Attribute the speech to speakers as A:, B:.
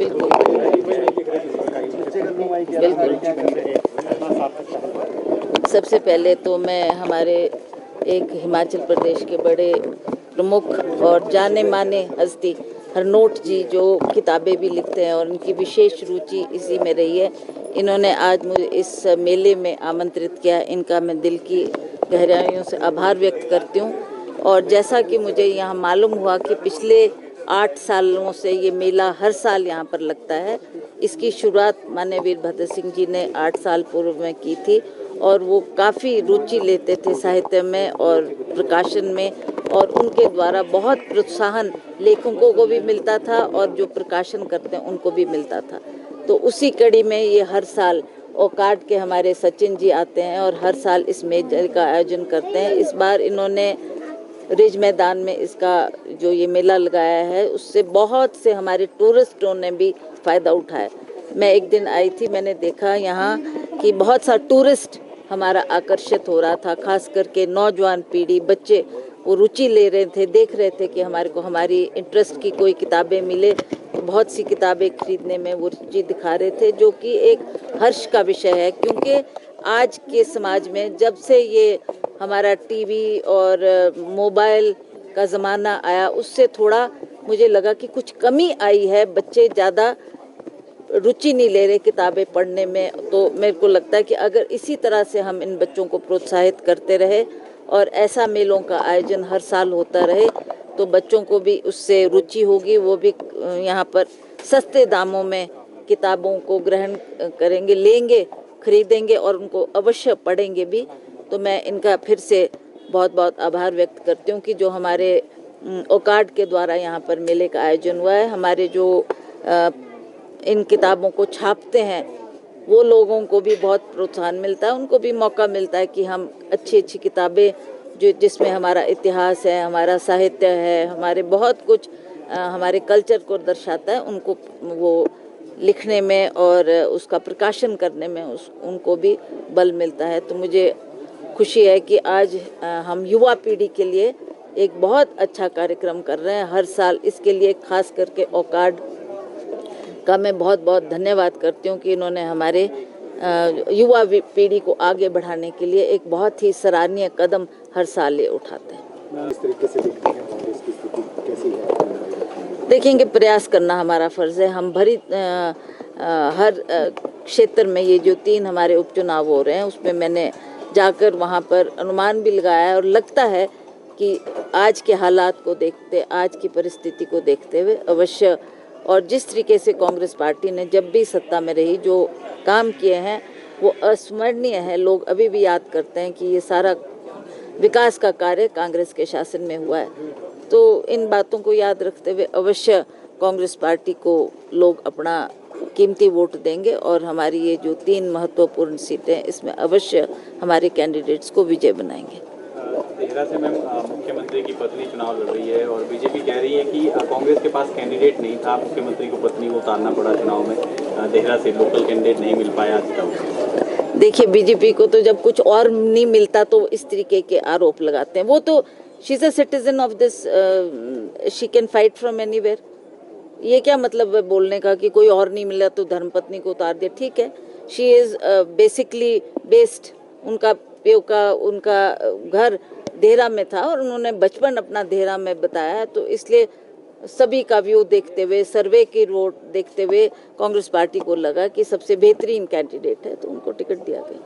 A: बिल्कुल। सबसे पहले तो मैं हमारे एक हिमाचल प्रदेश के बड़े प्रमुख और जाने माने हस्ती हरनोट जी, जो किताबें भी लिखते हैं और उनकी विशेष रुचि इसी में रही है, इन्होंने आज मुझे इस मेले में आमंत्रित किया। इनका मैं दिल की गहराइयों से आभार व्यक्त करती हूँ। और जैसा कि मुझे यहाँ मालूम हुआ कि पिछले 8 सालों से ये मेला हर साल यहाँ पर लगता है। इसकी शुरुआत माननीय वीरभद्र सिंह जी ने 8 साल पूर्व में की थी और वो काफ़ी रुचि लेते थे साहित्य में और प्रकाशन में, और उनके द्वारा बहुत प्रोत्साहन लेखकों को भी मिलता था और जो प्रकाशन करते हैं उनको भी मिलता था। तो उसी कड़ी में ये हर साल ओकार्ड के हमारे सचिन जी आते हैं और हर साल इस मेले का आयोजन करते हैं। इस बार इन्होंने रिज मैदान में इसका जो ये मेला लगाया है, उससे बहुत से हमारे टूरिस्टों ने भी फ़ायदा उठाया। मैं एक दिन आई थी, मैंने देखा यहाँ कि बहुत सा टूरिस्ट हमारा आकर्षित हो रहा था, खास करके नौजवान पीढ़ी, बच्चे वो रुचि ले रहे थे, देख रहे थे कि हमारे को हमारी इंटरेस्ट की कोई किताबें मिले, तो बहुत सी किताबें खरीदने में वो रुचि दिखा रहे थे, जो कि एक हर्ष का विषय है। क्योंकि आज के समाज में जब से ये हमारा टीवी और मोबाइल का ज़माना आया, उससे थोड़ा मुझे लगा कि कुछ कमी आई है, बच्चे ज़्यादा रुचि नहीं ले रहे किताबें पढ़ने में। तो मेरे को लगता है कि अगर इसी तरह से हम इन बच्चों को प्रोत्साहित करते रहे और ऐसा मेलों का आयोजन हर साल होता रहे, तो बच्चों को भी उससे रुचि होगी, वो भी यहाँ पर सस्ते दामों में किताबों को ग्रहण करेंगे, लेंगे, खरीदेंगे और उनको अवश्य पढ़ेंगे भी। तो मैं इनका फिर से बहुत बहुत आभार व्यक्त करती हूँ कि जो हमारे ओकार्ड के द्वारा यहाँ पर मेले का आयोजन हुआ है। हमारे जो इन किताबों को छापते हैं वो लोगों को भी बहुत प्रोत्साहन मिलता है, उनको भी मौका मिलता है कि हम अच्छी अच्छी किताबें जो जिसमें हमारा इतिहास है, हमारा साहित्य है, हमारे बहुत कुछ हमारे कल्चर को दर्शाता है, उनको वो लिखने में और उसका प्रकाशन करने में उनको भी बल मिलता है। तो मुझे खुशी है कि आज हम युवा पीढ़ी के लिए एक बहुत अच्छा कार्यक्रम कर रहे हैं हर साल। इसके लिए खास करके ओकार्ड का मैं बहुत बहुत धन्यवाद करती हूँ कि इन्होंने हमारे युवा पीढ़ी को आगे बढ़ाने के लिए एक बहुत ही सराहनीय कदम हर साल ये उठाते हैं।
B: इस तरीके से देखते हैं कांग्रेस की स्थिति कैसी है?
A: देखेंगे, प्रयास करना हमारा फर्ज है। हम हर क्षेत्र में ये जो 3 हमारे उपचुनाव हो रहे हैं, उसमें मैंने जाकर वहाँ पर अनुमान भी लगाया है और लगता है कि आज के हालात को देखते, आज की परिस्थिति को देखते हुए अवश्य, और जिस तरीके से कांग्रेस पार्टी ने जब भी सत्ता में रही जो काम किए हैं वो अस्मरणीय है। लोग अभी भी याद करते हैं कि ये सारा विकास का कार्य कांग्रेस के शासन में हुआ है। तो इन बातों को याद रखते हुए अवश्य कांग्रेस पार्टी को लोग अपना कीमती वोट देंगे और हमारी ये जो 3 महत्वपूर्ण सीटें हैं, इसमें अवश्य हमारे कैंडिडेट्स को विजय बनाएंगे।
C: देहरा से मैम मुख्यमंत्री की पत्नी चुनाव लड़ रही है और बीजेपी कह रही है कि कांग्रेस के पास कैंडिडेट नहीं था, मुख्यमंत्री को पत्नी को उतारना पड़ा चुनाव में। देहरा से लोकल कैंडिडेट नहीं मिल पाया आज तक।
A: देखिए, बीजेपी को तो जब कुछ और नहीं मिलता तो इस तरीके के आरोप लगाते हैं। वो तो she is a citizen of this, she can fight from anywhere. ये क्या मतलब है बोलने का कि कोई और नहीं मिला तो धर्मपत्नी को उतार दिया? ठीक है, शी इज बेसिकली बेस्ड, उनका घर देहरा में था और उन्होंने बचपन अपना देहरा में बताया है, तो इसलिए सभी का व्यू देखते हुए, सर्वे की रिपोर्ट देखते हुए कांग्रेस पार्टी को लगा कि सबसे बेहतरीन कैंडिडेट है, तो उनको टिकट दिया गया।